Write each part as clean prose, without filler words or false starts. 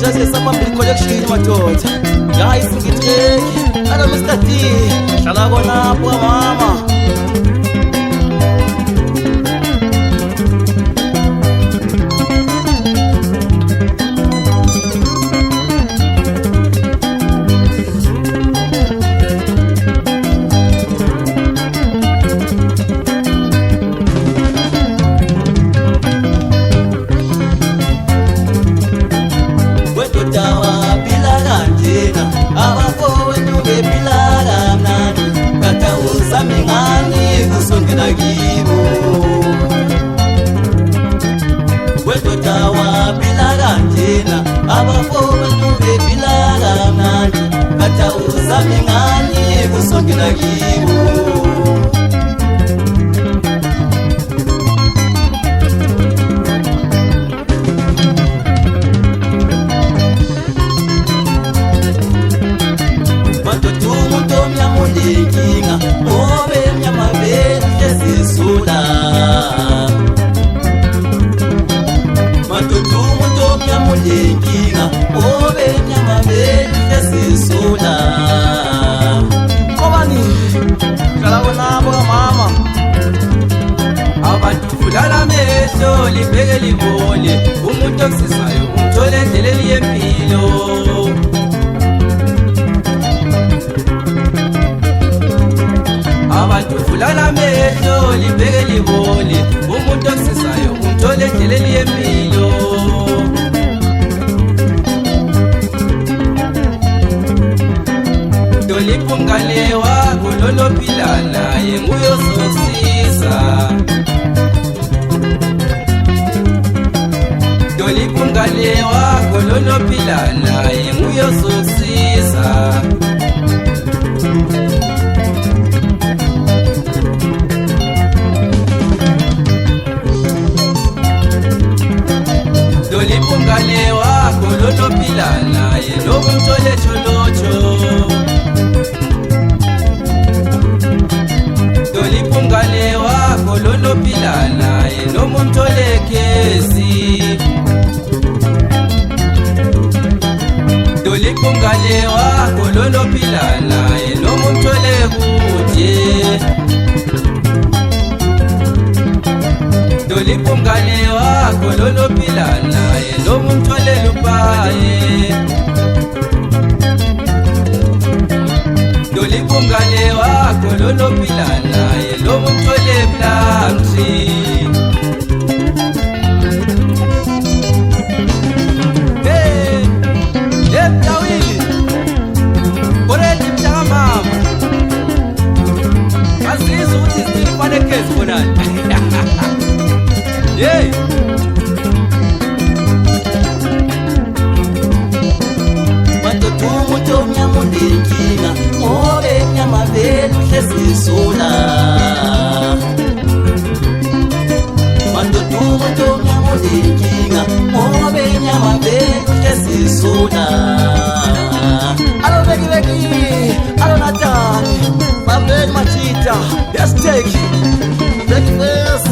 Just a sample collection madoda. Guys ngitheki. Hello Mr. D. Hlala kona pho mama. Nqobani, hlala konapho mama. Abantu fulala mehlo libheke libone umuntu okusizayo umthole endleleni yempilo. Abantu fulala mehlo libheke libone umuntu okusizayo umthole endleleni yempilo. Umngane wakho lonophila naye nguye ozokusiza. Dolipha umngane wakho lonophila naye nguye ozokusiza. Dolipha umngane wakho lonophila naye nokumthole tholotsho. Umngane wakho lonophila naye noma umthole khesi. Dolipha umngane wakho lonophila naye noma umthole kude. Dolipha umngane wakho lonophila naye noma umthole lupaye. Dolipha umngane wakho lonophila naye noma umthole blanchi. Hey, yebtawili korethi mtaka mama. Asiza ukuthi sifane case khonani. Hey. Umuntu omnyama unenkinga, ngoba enyama vele uhlezisula. Umuntu omnyama unenkinga, ngoba enyama vele uhlezisula. Alo beki, alo Natani, babeli machita, let's take it. Breakfast.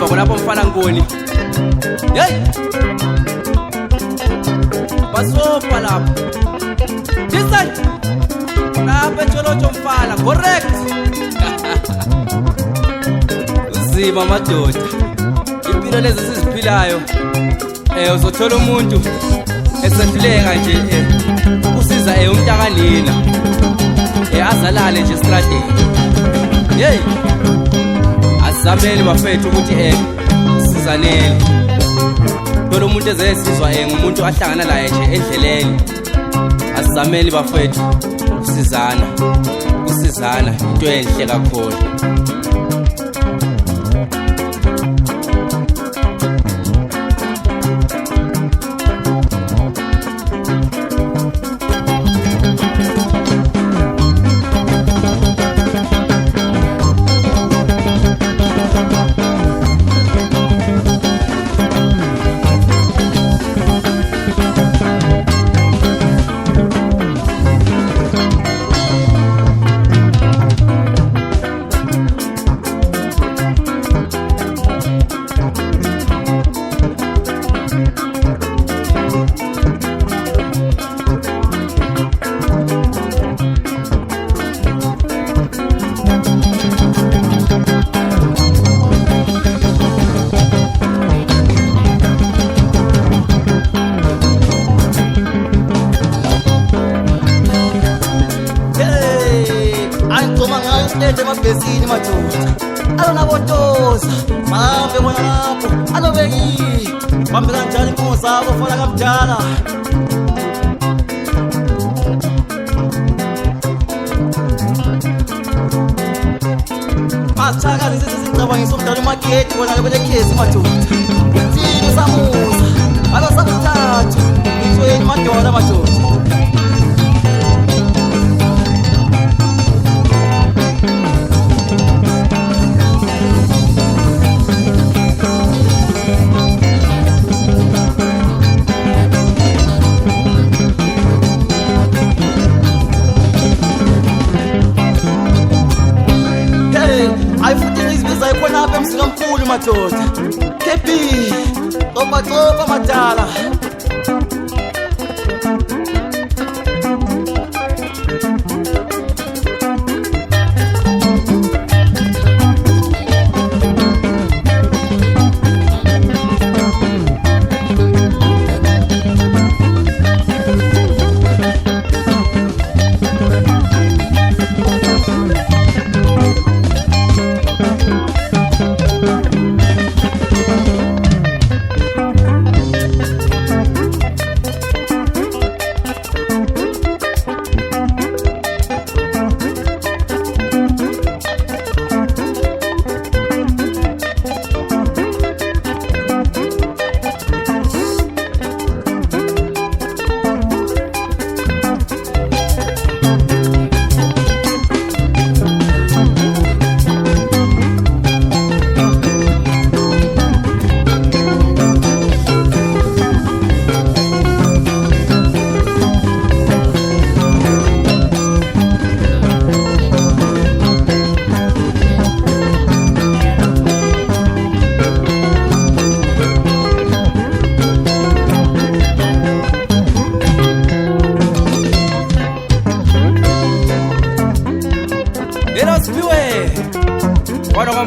ngemuva khonapho mfana Nkoni. Hey, basopa lapho disay lapho etsholotsho mfana correct. Uzima madoda, impilo lezi siziphilayo uzothola umuntu esehluleka nje ukusiza umntakanina azalale nje stradeni. Hey, asizameli bafethu ukuthi sizanele. Thola umuntu ezesizwa ngumuntu ahlangana laye nje endleleni. Asizameli bafethu usizana into enhle kakhulu. Emabhesini madoda alonabotoza mahambe bona lapho alobeki bambe kanjani inkomo zakho fana kamdala. Masithakazi sesicabangisa umdala umaketi bona lebele khesi madoda thina samuza alo sakuthathu ithweni madoda madoda. Msikamkhulu madoda kepi topa madala.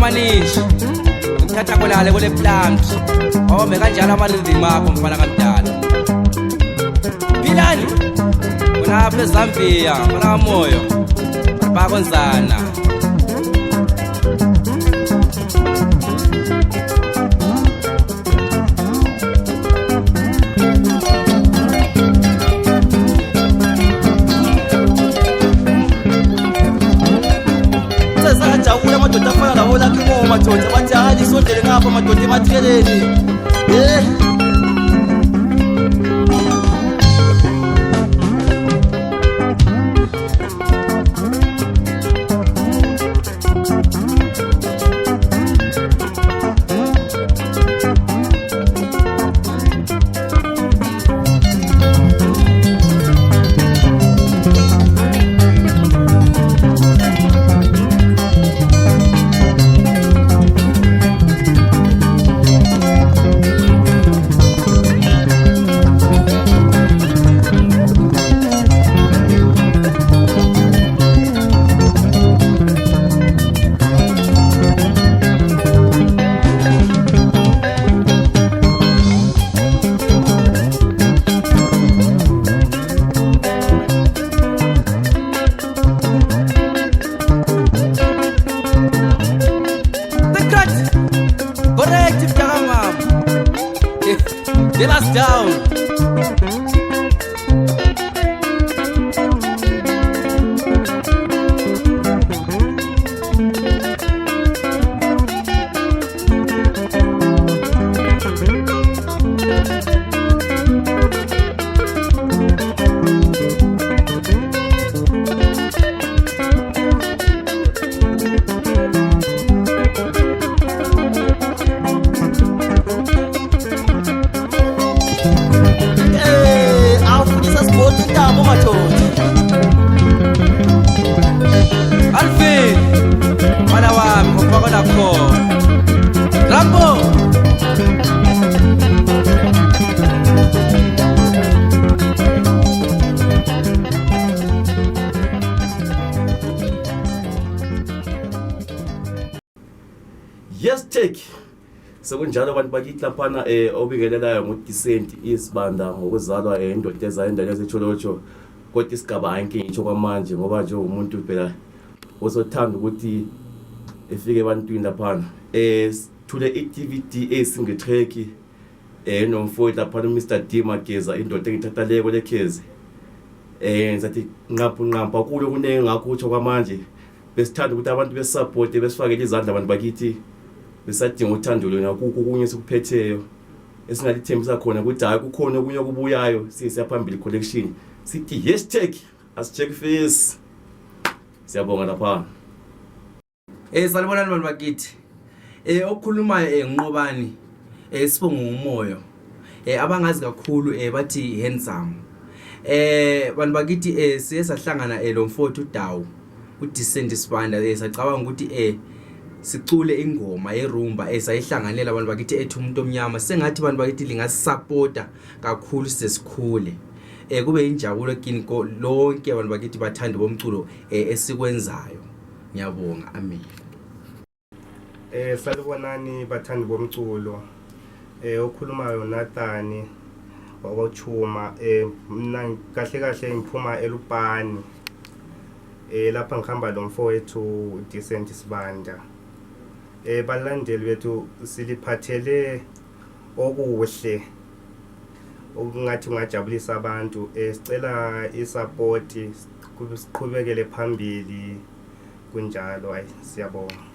Manishi ngithatha kolale kule plant awome kanjalo amarhythm akho mfana kamdala. Philani kulapha eZambia mfana moyo bakonzana. Sajawula madoda afana lawo lakhe mo madoda bathi hali sondele ngapha madoda ematheleni. Take us down. Awufundisa sibona intamo madoda. Alvin, mwana wami ngokubakona khona. Rambo. Yes take sekunjalo abantu bakithi laphana obingelelayo ngoDecent isibanda ngokuzalwa indoda ezayendala ezecholocho kodwa isigaba ayinkintsho kwamanje ngoba nje umuntu phela ozothanda ukuthi efike ebantwini laphana thule iDVD esingle track nomfowethu laphana uMr D Mageza indoda engithatha leko lekhezi ngizathi nqapha kulo kunenge ngakho utsho kwamanje besithanda ukuthi abantu besupport besifakele izandla abantu bakithi besadinga uthando lona kuku kunye sikuphetheyo esingalithembisa khona ukuthi hayi kukhona okunye okubuyayo siyaphambili collection sithi hashtag #check face siyabonga lapha Salibonani abantu bakithi. Okukhulumayo Nqobani sibonga umoyo. Abangazi kakhulu bathi handsome. Abantu bakithi siye sahlangana lo mfowethu uDawu uDecent sibanda sacabanga ukuthi sicule ingoma yerumba esayihlanganela abantu bakithi ethi umuntu omnyama sengathi abantu bakithi lingasupporta kakhulu sesikhule kube injabulo kini lonke abantu bakithi bathanda bomculo esikwenzayo. Ngiyabonga, amen. Salibonani bathandi bomculo. Okhulumayo Nathani wakochuma mina kahle ngiphuma eLupani. Lapha ngihamba lo mfowethu Decent sibanda. Balandeli bethu siliphathele okuhle okungathi ungajabulisa abantu. Sicela isupport siqhubekele phambili kunjalo. Siyabonga.